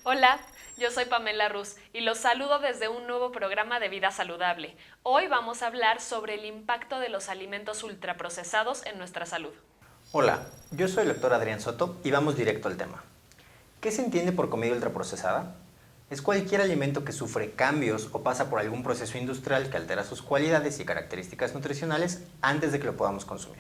Hola, yo soy Pamela Ruz y los saludo desde un nuevo programa de Vida Saludable. Hoy vamos a hablar sobre el impacto de los alimentos ultraprocesados en nuestra salud. Hola, yo soy el doctor Adrián Soto y vamos directo al tema. ¿Qué se entiende por comida ultraprocesada? Es cualquier alimento que sufre cambios o pasa por algún proceso industrial que altera sus cualidades y características nutricionales antes de que lo podamos consumir.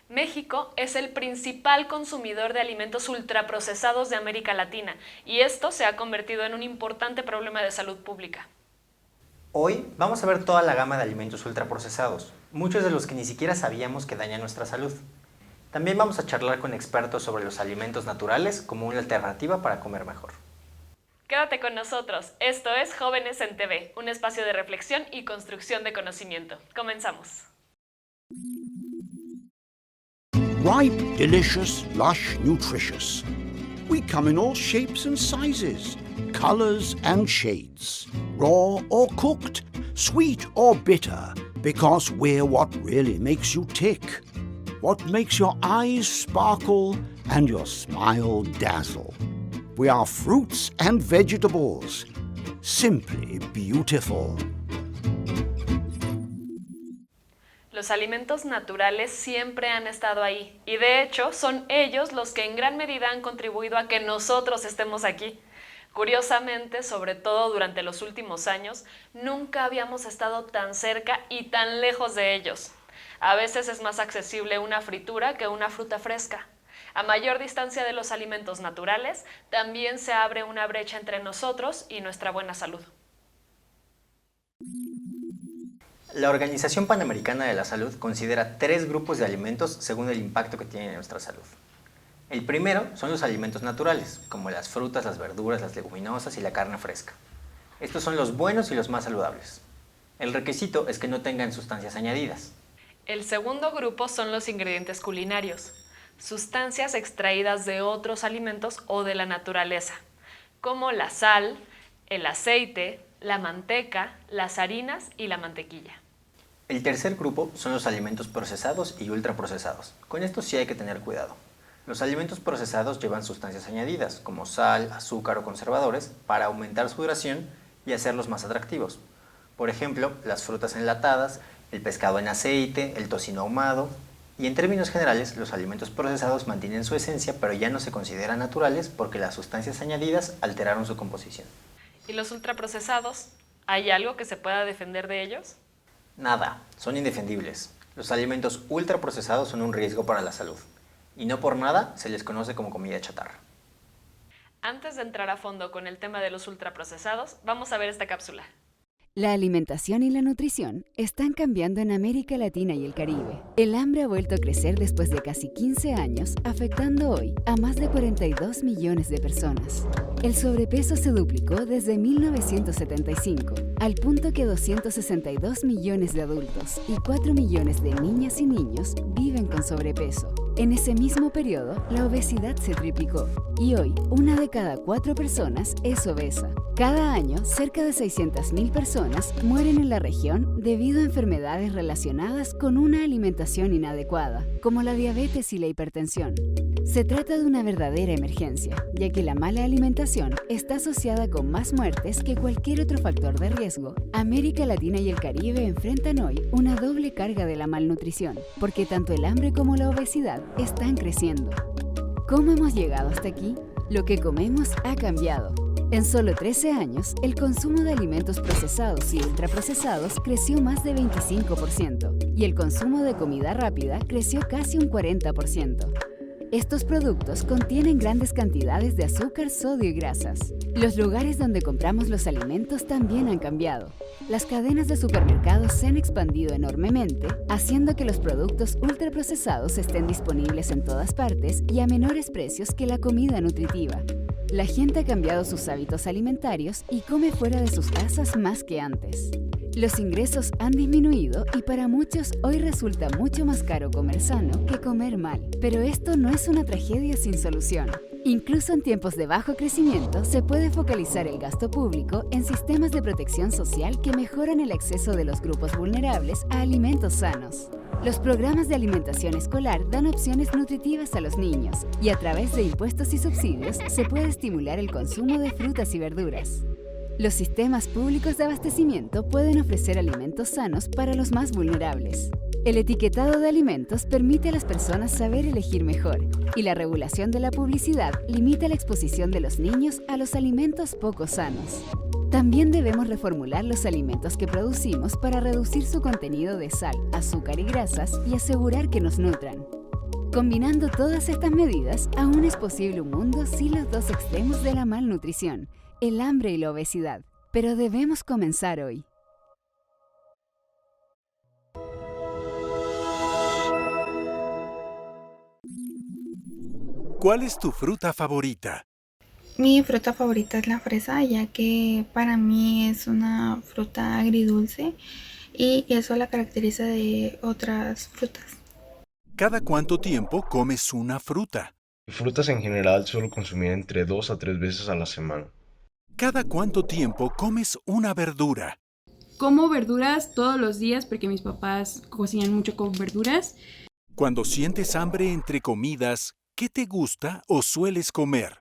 México es el principal consumidor de alimentos ultraprocesados de América Latina y esto se ha convertido en un importante problema de salud pública. Hoy vamos a ver toda la gama de alimentos ultraprocesados, muchos de los que ni siquiera sabíamos que dañan nuestra salud. También vamos a charlar con expertos sobre los alimentos naturales como una alternativa para comer mejor. Quédate con nosotros, esto es Jóvenes en TV, un espacio de reflexión y construcción de conocimiento. Comenzamos. Ripe, delicious, lush, nutritious. We come in all shapes and sizes, colors and shades, raw or cooked, sweet or bitter, because we're what really makes you tick, what makes your eyes sparkle and your smile dazzle. We are fruits and vegetables, simply beautiful. Los alimentos naturales siempre han estado ahí y de hecho son ellos los que en gran medida han contribuido a que nosotros estemos aquí. Curiosamente, sobre todo durante los últimos años, nunca habíamos estado tan cerca y tan lejos de ellos. A veces es más accesible una fritura que una fruta fresca. A mayor distancia de los alimentos naturales, también se abre una brecha entre nosotros y nuestra buena salud. La Organización Panamericana de la Salud considera 3 grupos de alimentos según el impacto que tienen en nuestra salud. El primero son los alimentos naturales, como las frutas, las verduras, las leguminosas y la carne fresca. Estos son los buenos y los más saludables. El requisito es que no tengan sustancias añadidas. El segundo grupo son los ingredientes culinarios, sustancias extraídas de otros alimentos o de la naturaleza, como la sal, el aceite, la manteca, las harinas y la mantequilla. El tercer grupo son los alimentos procesados y ultraprocesados. Con estos sí hay que tener cuidado. Los alimentos procesados llevan sustancias añadidas, como sal, azúcar o conservadores, para aumentar su duración y hacerlos más atractivos. Por ejemplo, las frutas enlatadas, el pescado en aceite, el tocino ahumado. Y en términos generales, los alimentos procesados mantienen su esencia, pero ya no se consideran naturales porque las sustancias añadidas alteraron su composición. ¿Y los ultraprocesados? ¿Hay algo que se pueda defender de ellos? Nada, son indefendibles. Los alimentos ultraprocesados son un riesgo para la salud. Y no por nada se les conoce como comida chatarra. Antes de entrar a fondo con el tema de los ultraprocesados, vamos a ver esta cápsula. La alimentación y la nutrición están cambiando en América Latina y el Caribe. El hambre ha vuelto a crecer después de casi 15 años, afectando hoy a más de 42 millones de personas. El sobrepeso se duplicó desde 1975, al punto que 262 millones de adultos y 4 millones de niñas y niños viven con sobrepeso. En ese mismo periodo, la obesidad se triplicó y hoy 1 de cada 4 personas es obesa. Cada año, cerca de 600.000 personas mueren en la región debido a enfermedades relacionadas con una alimentación inadecuada, como la diabetes y la hipertensión. Se trata de una verdadera emergencia, ya que la mala alimentación está asociada con más muertes que cualquier otro factor de riesgo. América Latina y el Caribe enfrentan hoy una doble carga de la malnutrición, porque tanto el hambre como la obesidad están creciendo. ¿Cómo hemos llegado hasta aquí? Lo que comemos ha cambiado. En solo 13 años, el consumo de alimentos procesados y ultraprocesados creció más de 25% y el consumo de comida rápida creció casi un 40%. Estos productos contienen grandes cantidades de azúcar, sodio y grasas. Los lugares donde compramos los alimentos también han cambiado. Las cadenas de supermercados se han expandido enormemente, haciendo que los productos ultraprocesados estén disponibles en todas partes y a menores precios que la comida nutritiva. La gente ha cambiado sus hábitos alimentarios y come fuera de sus casas más que antes. Los ingresos han disminuido y para muchos hoy resulta mucho más caro comer sano que comer mal. Pero esto no es una tragedia sin solución. Incluso en tiempos de bajo crecimiento, se puede focalizar el gasto público en sistemas de protección social que mejoran el acceso de los grupos vulnerables a alimentos sanos. Los programas de alimentación escolar dan opciones nutritivas a los niños y a través de impuestos y subsidios se puede estimular el consumo de frutas y verduras. Los sistemas públicos de abastecimiento pueden ofrecer alimentos sanos para los más vulnerables. El etiquetado de alimentos permite a las personas saber elegir mejor y la regulación de la publicidad limita la exposición de los niños a los alimentos poco sanos. También debemos reformular los alimentos que producimos para reducir su contenido de sal, azúcar y grasas y asegurar que nos nutran. Combinando todas estas medidas, aún es posible un mundo sin los dos extremos de la malnutrición, el hambre y la obesidad. Pero debemos comenzar hoy. ¿Cuál es tu fruta favorita? Mi fruta favorita es la fresa, ya que para mí es una fruta agridulce y eso la caracteriza de otras frutas. ¿Cada cuánto tiempo comes una fruta? Frutas en general suelo consumir entre 2 a 3 veces a la semana. ¿Cada cuánto tiempo comes una verdura? Como verduras todos los días porque mis papás cocinan mucho con verduras. Cuando sientes hambre entre comidas, ¿qué te gusta o sueles comer?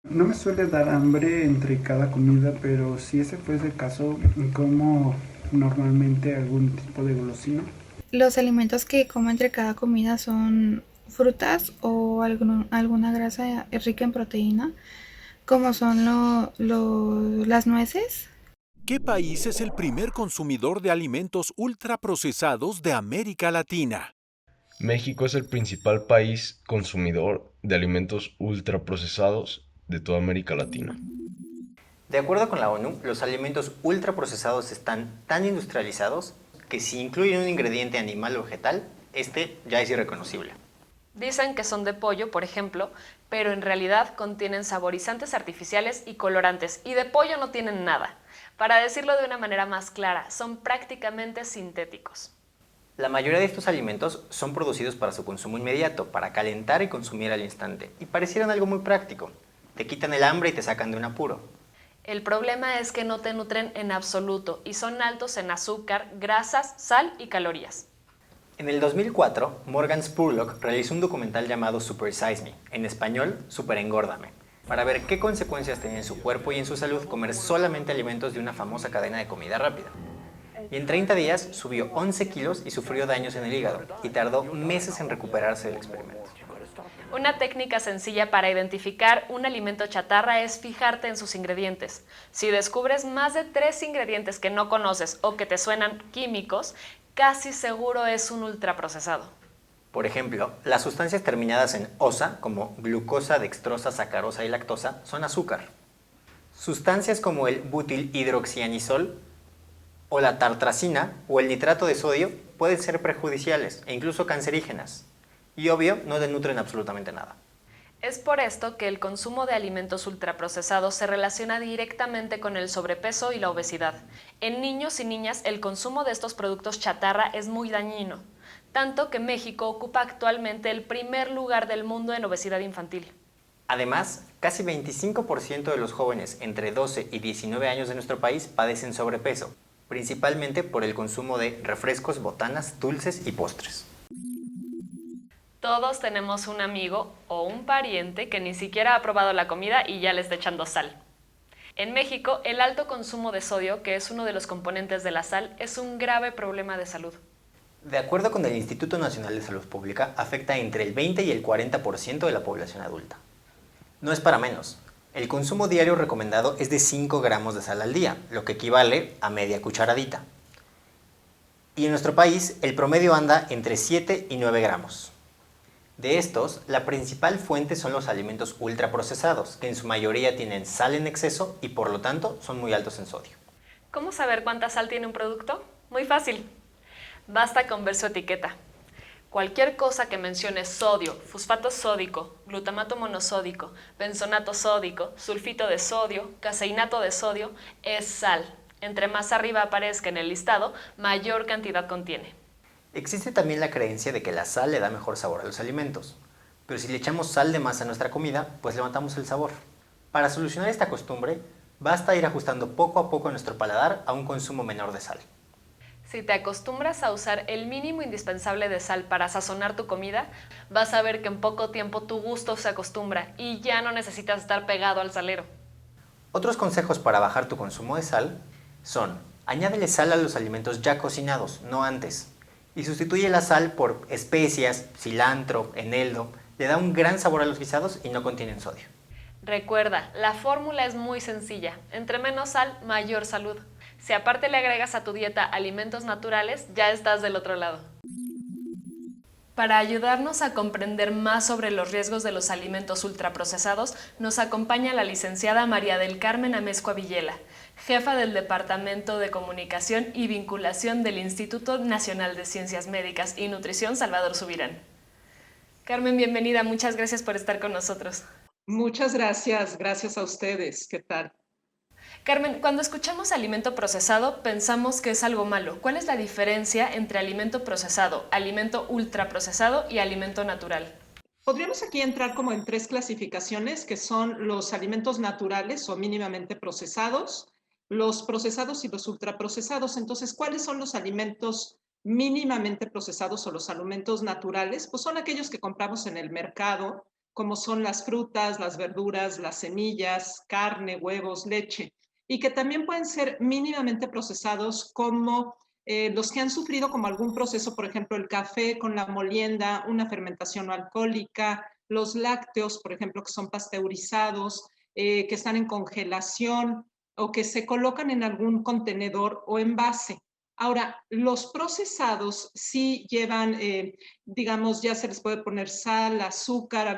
No me suele dar hambre entre cada comida, pero si ese fuese el caso, como normalmente algún tipo de golosina. Los alimentos que como entre cada comida son frutas o alguna grasa rica en proteína, como son las nueces. ¿Qué país es el primer consumidor de alimentos ultraprocesados de América Latina? México es el principal país consumidor de alimentos ultraprocesados de toda América Latina. De acuerdo con la ONU, los alimentos ultraprocesados están tan industrializados que si incluyen un ingrediente animal o vegetal, este ya es irreconocible. Dicen que son de pollo, por ejemplo, pero en realidad contienen saborizantes artificiales y colorantes, y de pollo no tienen nada. Para decirlo de una manera más clara, son prácticamente sintéticos. La mayoría de estos alimentos son producidos para su consumo inmediato, para calentar y consumir al instante, y parecieran algo muy práctico. Te quitan el hambre y te sacan de un apuro. El problema es que no te nutren en absoluto y son altos en azúcar, grasas, sal y calorías. En el 2004, Morgan Spurlock realizó un documental llamado Super Size Me, en español, Super Engórdame, para ver qué consecuencias tenía en su cuerpo y en su salud comer solamente alimentos de una famosa cadena de comida rápida. Y en 30 días subió 11 kilos y sufrió daños en el hígado, y tardó meses en recuperarse del experimento. Una técnica sencilla para identificar un alimento chatarra es fijarte en sus ingredientes. Si descubres más de 3 ingredientes que no conoces o que te suenan químicos, casi seguro es un ultraprocesado. Por ejemplo, las sustancias terminadas en osa, como glucosa, dextrosa, sacarosa y lactosa, son azúcar. Sustancias como el butilhidroxianisol o la tartrazina o el nitrato de sodio pueden ser perjudiciales e incluso cancerígenas. Y obvio, no te nutren absolutamente nada. Es por esto que el consumo de alimentos ultraprocesados se relaciona directamente con el sobrepeso y la obesidad. En niños y niñas, el consumo de estos productos chatarra es muy dañino, tanto que México ocupa actualmente el primer lugar del mundo en obesidad infantil. Además, casi 25% de los jóvenes entre 12 y 19 años de nuestro país padecen sobrepeso, principalmente por el consumo de refrescos, botanas, dulces y postres. Todos tenemos un amigo o un pariente que ni siquiera ha probado la comida y ya le está echando sal. En México, el alto consumo de sodio, que es uno de los componentes de la sal, es un grave problema de salud. De acuerdo con el Instituto Nacional de Salud Pública, afecta entre el 20 y el 40% de la población adulta. No es para menos. El consumo diario recomendado es de 5 gramos de sal al día, lo que equivale a media cucharadita. Y en nuestro país, el promedio anda entre 7 y 9 gramos. De estos, la principal fuente son los alimentos ultraprocesados, que en su mayoría tienen sal en exceso y por lo tanto son muy altos en sodio. ¿Cómo saber cuánta sal tiene un producto? Muy fácil. Basta con ver su etiqueta. Cualquier cosa que mencione sodio, fosfato sódico, glutamato monosódico, benzonato sódico, sulfito de sodio, caseinato de sodio, es sal. Entre más arriba aparezca en el listado, mayor cantidad contiene. Existe también la creencia de que la sal le da mejor sabor a los alimentos, pero si le echamos sal de más a nuestra comida, pues levantamos el sabor. Para solucionar esta costumbre, basta ir ajustando poco a poco nuestro paladar a un consumo menor de sal. Si te acostumbras a usar el mínimo indispensable de sal para sazonar tu comida, vas a ver que en poco tiempo tu gusto se acostumbra y ya no necesitas estar pegado al salero. Otros consejos para bajar tu consumo de sal son: añádele sal a los alimentos ya cocinados, no antes. Y sustituye la sal por especias, cilantro, eneldo. Le da un gran sabor a los guisados y no contienen sodio. Recuerda, la fórmula es muy sencilla. Entre menos sal, mayor salud. Si aparte le agregas a tu dieta alimentos naturales, ya estás del otro lado. Para ayudarnos a comprender más sobre los riesgos de los alimentos ultraprocesados, nos acompaña la licenciada María del Carmen Amezcua Villela, jefa del Departamento de Comunicación y Vinculación del Instituto Nacional de Ciencias Médicas y Nutrición Salvador Subirán. Carmen, bienvenida, muchas gracias por estar con nosotros. Muchas gracias, gracias a ustedes. ¿Qué tal? Carmen, cuando escuchamos alimento procesado pensamos que es algo malo. ¿Cuál es la diferencia entre alimento procesado, alimento ultraprocesado y alimento natural? Podríamos aquí entrar como en 3 clasificaciones, que son los alimentos naturales o mínimamente procesados, los procesados y los ultraprocesados. Entonces, ¿cuáles son los alimentos mínimamente procesados o los alimentos naturales? Pues son aquellos que compramos en el mercado, como son las frutas, las verduras, las semillas, carne, huevos, leche, y que también pueden ser mínimamente procesados como los que han sufrido como algún proceso, por ejemplo, el café con la molienda, una fermentación no alcohólica, los lácteos, por ejemplo, que son pasteurizados, que están en congelación o que se colocan en algún contenedor o envase. Ahora, los procesados sí llevan, digamos, ya se les puede poner sal, azúcar,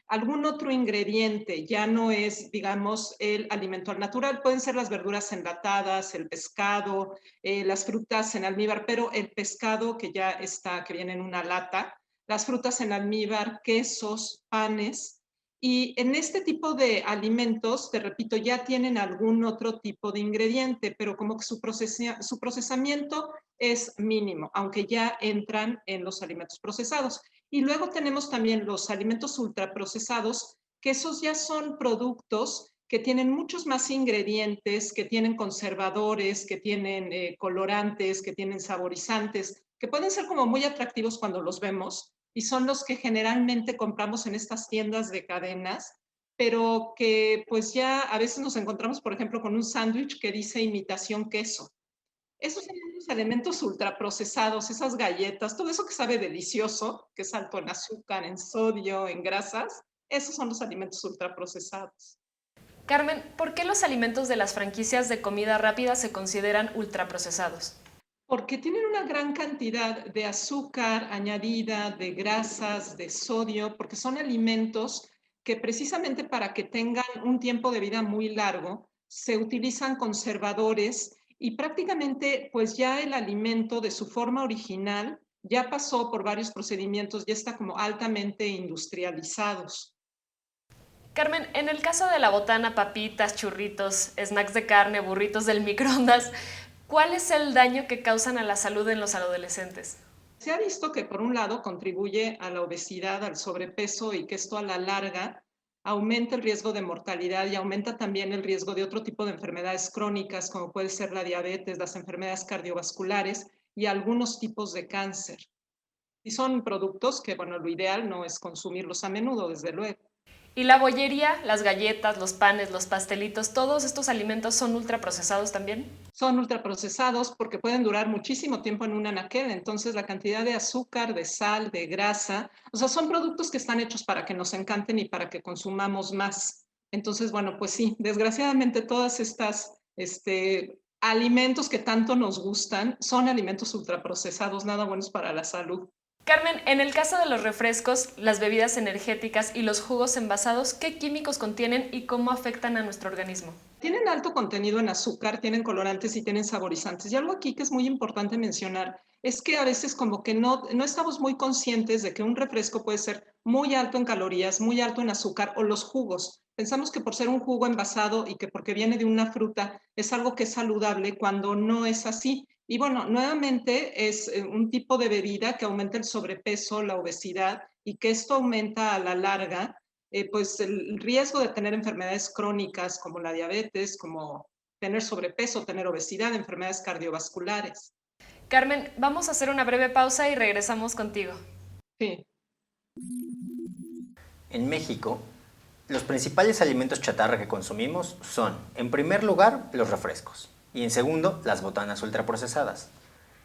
algún otro ingrediente, ya no es, digamos, el alimento al natural. Pueden ser las verduras enlatadas, el pescado, las frutas en almíbar, pero el pescado que ya está, que viene en una lata, las frutas en almíbar, quesos, panes. Y en este tipo de alimentos, te repito, ya tienen algún otro tipo de ingrediente, pero como que su procesamiento es mínimo, aunque ya entran en los alimentos procesados. Y luego tenemos también los alimentos ultraprocesados, que esos ya son productos que tienen muchos más ingredientes, que tienen conservadores, que tienen colorantes, que tienen saborizantes, que pueden ser como muy atractivos cuando los vemos, y son los que generalmente compramos en estas tiendas de cadenas, pero que pues ya a veces nos encontramos, por ejemplo, con un sándwich que dice imitación queso. Esos son los alimentos ultraprocesados, esas galletas, todo eso que sabe delicioso, que es alto en azúcar, en sodio, en grasas, esos son los alimentos ultraprocesados. Carmen, ¿por qué los alimentos de las franquicias de comida rápida se consideran ultraprocesados? Porque tienen una gran cantidad de azúcar añadida, de grasas, de sodio, porque son alimentos que precisamente para que tengan un tiempo de vida muy largo, se utilizan conservadores y prácticamente pues ya el alimento de su forma original ya pasó por varios procedimientos, ya está como altamente industrializados. Carmen, en el caso de la botana, papitas, churritos, snacks de carne, burritos del microondas, ¿cuál es el daño que causan a la salud en los adolescentes? Se ha visto que por un lado contribuye a la obesidad, al sobrepeso y que esto a la larga aumenta el riesgo de mortalidad y aumenta también el riesgo de otro tipo de enfermedades crónicas como puede ser la diabetes, las enfermedades cardiovasculares y algunos tipos de cáncer. Y son productos que, bueno, lo ideal no es consumirlos a menudo, desde luego. ¿Y la bollería, las galletas, los panes, los pastelitos, todos estos alimentos son ultraprocesados también? Son ultraprocesados porque pueden durar muchísimo tiempo en un anaquel, entonces la cantidad de azúcar, de sal, de grasa, o sea, son productos que están hechos para que nos encanten y para que consumamos más. Entonces, bueno, pues sí, desgraciadamente todas estas alimentos que tanto nos gustan son alimentos ultraprocesados, nada buenos para la salud. Carmen, en el caso de los refrescos, las bebidas energéticas y los jugos envasados, ¿qué químicos contienen y cómo afectan a nuestro organismo? Tienen alto contenido en azúcar, tienen colorantes y tienen saborizantes. Y algo aquí que es muy importante mencionar es que a veces como que no estamos muy conscientes de que un refresco puede ser muy alto en calorías, muy alto en azúcar o los jugos. Pensamos que por ser un jugo envasado y que porque viene de una fruta es algo que es saludable cuando no es así. Y bueno, nuevamente es un tipo de bebida que aumenta el sobrepeso, la obesidad y que esto aumenta a la larga pues el riesgo de tener enfermedades crónicas como la diabetes, como tener sobrepeso, tener obesidad, enfermedades cardiovasculares. Carmen, vamos a hacer una breve pausa y regresamos contigo. Sí. En México, los principales alimentos chatarra que consumimos son, en primer lugar, los refrescos y en segundo, las botanas ultraprocesadas.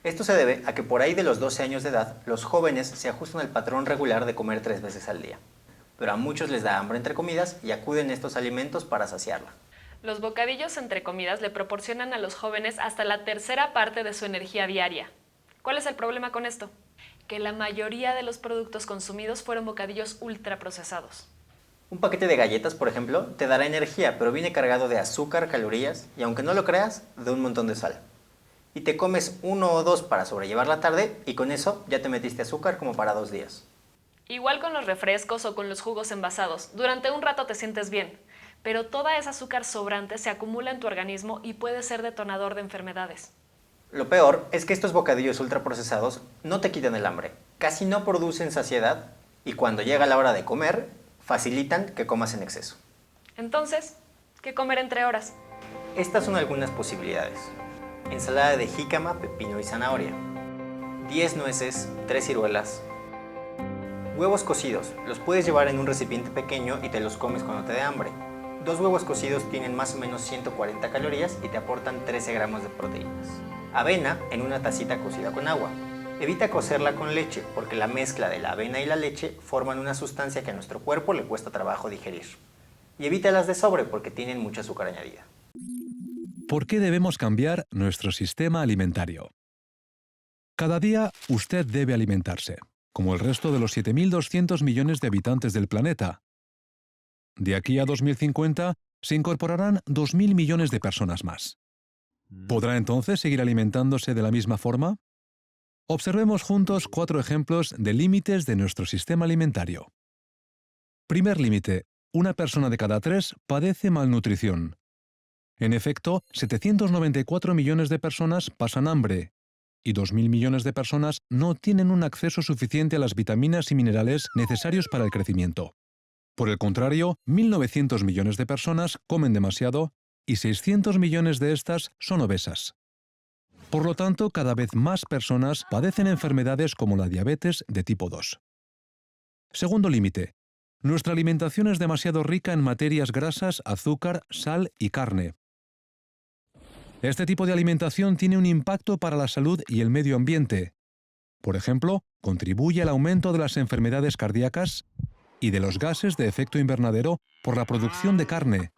Esto se debe a que por ahí de los 12 años de edad, los jóvenes se ajustan al patrón regular de comer 3 veces al día. Pero a muchos les da hambre entre comidas y acuden a estos alimentos para saciarla. Los bocadillos entre comidas le proporcionan a los jóvenes hasta la tercera parte de su energía diaria. ¿Cuál es el problema con esto? Que la mayoría de los productos consumidos fueron bocadillos ultraprocesados. Un paquete de galletas, por ejemplo, te dará energía, pero viene cargado de azúcar, calorías y, aunque no lo creas, de un montón de sal. Y te comes 1 o 2 para sobrellevar la tarde y con eso ya te metiste azúcar como para 2 días. Igual con los refrescos o con los jugos envasados. Durante un rato te sientes bien, pero toda esa azúcar sobrante se acumula en tu organismo y puede ser detonador de enfermedades. Lo peor es que estos bocadillos ultraprocesados no te quitan el hambre, casi no producen saciedad y cuando llega la hora de comer, facilitan que comas en exceso. Entonces, ¿qué comer entre horas? Estas son algunas posibilidades. Ensalada de jícama, pepino y zanahoria. 10 nueces, 3 ciruelas. Huevos cocidos. Los puedes llevar en un recipiente pequeño y te los comes cuando te dé hambre. 2 huevos cocidos tienen más o menos 140 calorías y te aportan 13 gramos de proteínas. Avena en una tacita cocida con agua. Evita cocerla con leche porque la mezcla de la avena y la leche forman una sustancia que a nuestro cuerpo le cuesta trabajo digerir. Y evita las de sobre porque tienen mucha azúcar añadida. ¿Por qué debemos cambiar nuestro sistema alimentario? Cada día usted debe alimentarse, como el resto de los 7.200 millones de habitantes del planeta. De aquí a 2050 se incorporarán 2.000 millones de personas más. ¿Podrá entonces seguir alimentándose de la misma forma? Observemos juntos 4 ejemplos de límites de nuestro sistema alimentario. Primer límite: una persona de cada 3 padece malnutrición. En efecto, 794 millones de personas pasan hambre y 2.000 millones de personas no tienen un acceso suficiente a las vitaminas y minerales necesarios para el crecimiento. Por el contrario, 1.900 millones de personas comen demasiado y 600 millones de estas son obesas. Por lo tanto, cada vez más personas padecen enfermedades como la diabetes de tipo 2. Segundo límite: nuestra alimentación es demasiado rica en materias grasas, azúcar, sal y carne. Este tipo de alimentación tiene un impacto para la salud y el medio ambiente. Por ejemplo, contribuye al aumento de las enfermedades cardíacas y de los gases de efecto invernadero por la producción de carne.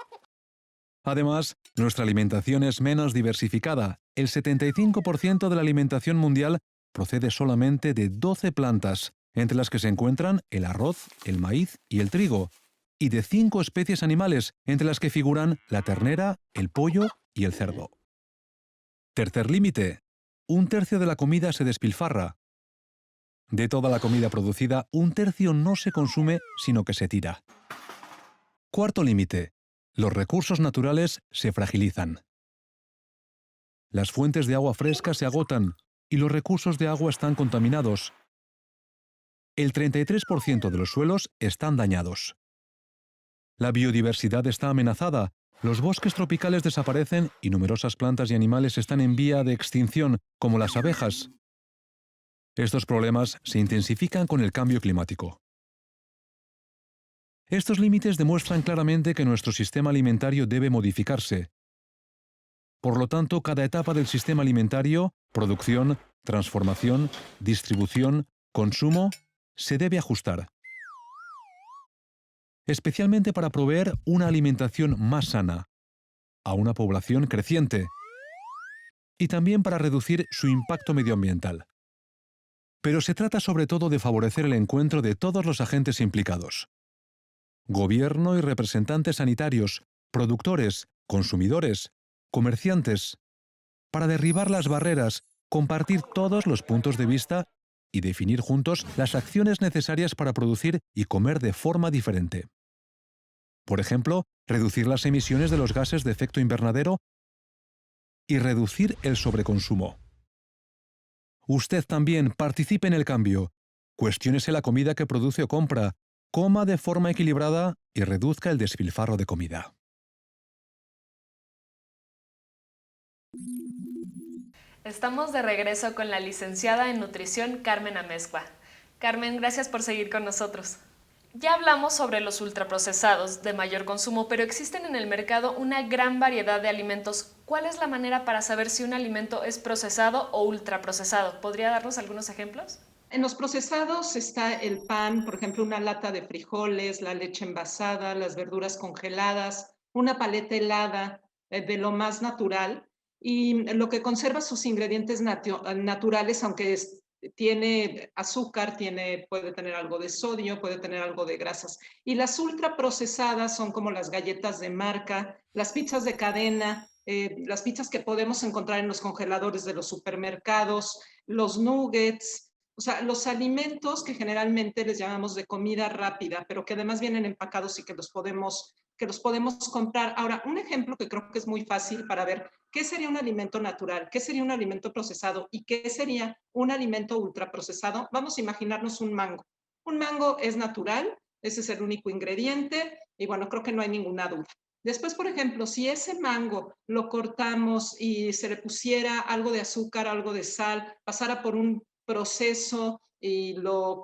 Además, nuestra alimentación es menos diversificada. El 75% de la alimentación mundial procede solamente de 12 plantas, entre las que se encuentran el arroz, el maíz y el trigo, y de 5 especies animales, entre las que figuran la ternera, el pollo y el cerdo. Tercer límite: 1/3 de la comida se despilfarra. De toda la comida producida, 1/3 no se consume, sino que se tira. Cuarto límite: los recursos naturales se fragilizan. Las fuentes de agua fresca se agotan y los recursos de agua están contaminados. El 33% de los suelos están dañados. La biodiversidad está amenazada, los bosques tropicales desaparecen y numerosas plantas y animales están en vía de extinción, como las abejas. Estos problemas se intensifican con el cambio climático. Estos límites demuestran claramente que nuestro sistema alimentario debe modificarse. Por lo tanto, cada etapa del sistema alimentario, producción, transformación, distribución, consumo, se debe ajustar. Especialmente para proveer una alimentación más sana a una población creciente y también para reducir su impacto medioambiental. Pero se trata sobre todo de favorecer el encuentro de todos los agentes implicados: gobierno y representantes sanitarios, productores, consumidores, comerciantes, para derribar las barreras, compartir todos los puntos de vista y definir juntos las acciones necesarias para producir y comer de forma diferente. Por ejemplo, reducir las emisiones de los gases de efecto invernadero y reducir el sobreconsumo. Usted también participe en el cambio. Cuestiónese la comida que produce o compra, coma de forma equilibrada y reduzca el despilfarro de comida. Estamos de regreso con la licenciada en nutrición Carmen Amezcua. Carmen, gracias por seguir con nosotros. Ya hablamos sobre los ultraprocesados de mayor consumo, pero existen en el mercado una gran variedad de alimentos. ¿Cuál es la manera para saber si un alimento es procesado o ultraprocesado? ¿Podría darnos algunos ejemplos? En los procesados está el pan, por ejemplo, una lata de frijoles, la leche envasada, las verduras congeladas, una paleta helada de lo más natural y lo que conserva sus ingredientes naturales, aunque tiene azúcar, puede tener algo de sodio, puede tener algo de grasas. Y las ultraprocesadas son como las galletas de marca, las pizzas de cadena, las pizzas que podemos encontrar en los congeladores de los supermercados, los nuggets, o sea, los alimentos que generalmente les llamamos de comida rápida, pero que además vienen empacados y que los podemos comprar. Ahora, un ejemplo que creo que es muy fácil para ver qué sería un alimento natural, qué sería un alimento procesado y qué sería un alimento ultraprocesado. Vamos a imaginarnos un mango. Un mango es natural, ese es el único ingrediente y bueno, creo que no hay ninguna duda. Después, por ejemplo, si ese mango lo cortamos y se le pusiera algo de azúcar, algo de sal, pasara por un proceso y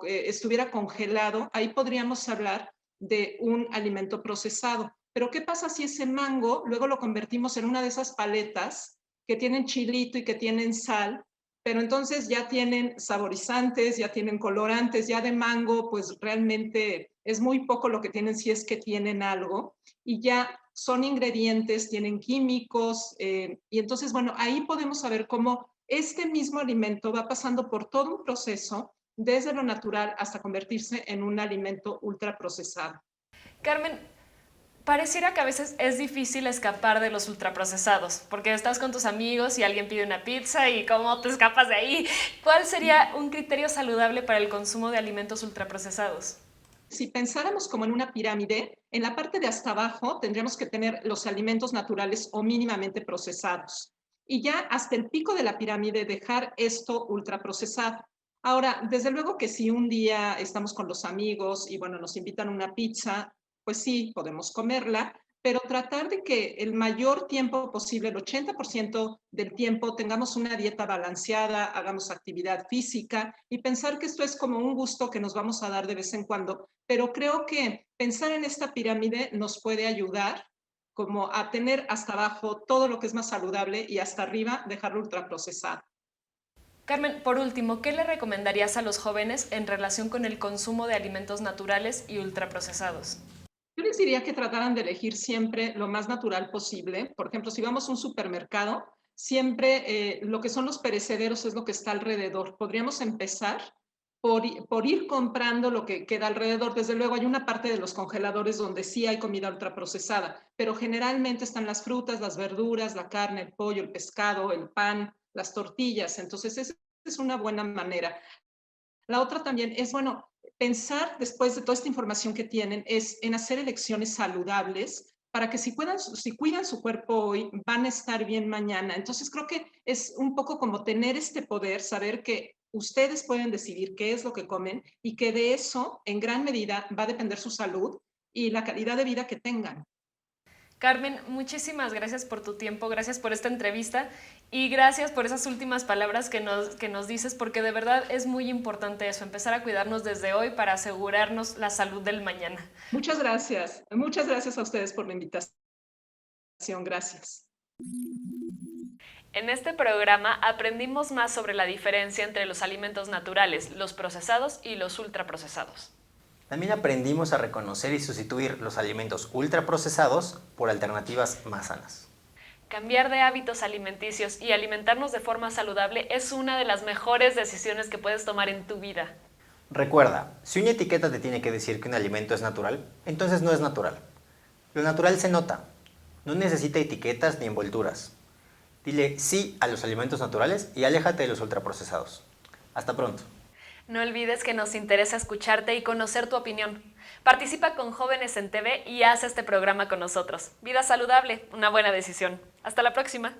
estuviera congelado, ahí podríamos hablar de un alimento procesado. Pero ¿qué pasa si ese mango luego lo convertimos en una de esas paletas que tienen chilito y que tienen sal, pero entonces ya tienen saborizantes, ya tienen colorantes, ya de mango, pues realmente es muy poco lo que tienen si es que tienen algo, y ya son ingredientes, tienen químicos, y entonces, bueno, ahí podemos saber cómo este mismo alimento va pasando por todo un proceso desde lo natural hasta convertirse en un alimento ultraprocesado. Carmen, pareciera que a veces es difícil escapar de los ultraprocesados, porque estás con tus amigos y alguien pide una pizza y ¿cómo te escapas de ahí? ¿Cuál sería un criterio saludable para el consumo de alimentos ultraprocesados? Si pensáramos como en una pirámide, en la parte de hasta abajo tendríamos que tener los alimentos naturales o mínimamente procesados. Y ya hasta el pico de la pirámide dejar esto ultraprocesado. Ahora, desde luego que si un día estamos con los amigos y bueno, nos invitan una pizza, pues sí, podemos comerla, pero tratar de que el mayor tiempo posible, el 80% del tiempo, tengamos una dieta balanceada, hagamos actividad física y pensar que esto es como un gusto que nos vamos a dar de vez en cuando. Pero creo que pensar en esta pirámide nos puede ayudar como a tener hasta abajo todo lo que es más saludable y hasta arriba dejarlo ultraprocesado. Carmen, por último, ¿qué le recomendarías a los jóvenes en relación con el consumo de alimentos naturales y ultraprocesados? Yo les diría que trataran de elegir siempre lo más natural posible. Por ejemplo, si vamos a un supermercado, siempre lo que son los perecederos es lo que está alrededor. Podríamos empezar por ir comprando lo que queda alrededor. Desde luego hay una parte de los congeladores donde sí hay comida ultraprocesada, pero generalmente están las frutas, las verduras, la carne, el pollo, el pescado, el pan, las tortillas. Entonces, esa es una buena manera. La otra también es, bueno, pensar después de toda esta información que tienen es en hacer elecciones saludables para que si cuidan su cuerpo hoy, van a estar bien mañana. Entonces creo que es un poco como tener este poder, saber que ustedes pueden decidir qué es lo que comen y que de eso en gran medida va a depender su salud y la calidad de vida que tengan. Carmen, muchísimas gracias por tu tiempo, gracias por esta entrevista y gracias por esas últimas palabras que nos dices, porque de verdad es muy importante eso, empezar a cuidarnos desde hoy para asegurarnos la salud del mañana. Muchas gracias a ustedes por la invitación, gracias. En este programa aprendimos más sobre la diferencia entre los alimentos naturales, los procesados y los ultraprocesados. También aprendimos a reconocer y sustituir los alimentos ultraprocesados por alternativas más sanas. Cambiar de hábitos alimenticios y alimentarnos de forma saludable es una de las mejores decisiones que puedes tomar en tu vida. Recuerda, si una etiqueta te tiene que decir que un alimento es natural, entonces no es natural. Lo natural se nota, no necesita etiquetas ni envolturas. Dile sí a los alimentos naturales y aléjate de los ultraprocesados. Hasta pronto. No olvides que nos interesa escucharte y conocer tu opinión. Participa con Jóvenes en TV y haz este programa con nosotros. Vida saludable, una buena decisión. Hasta la próxima.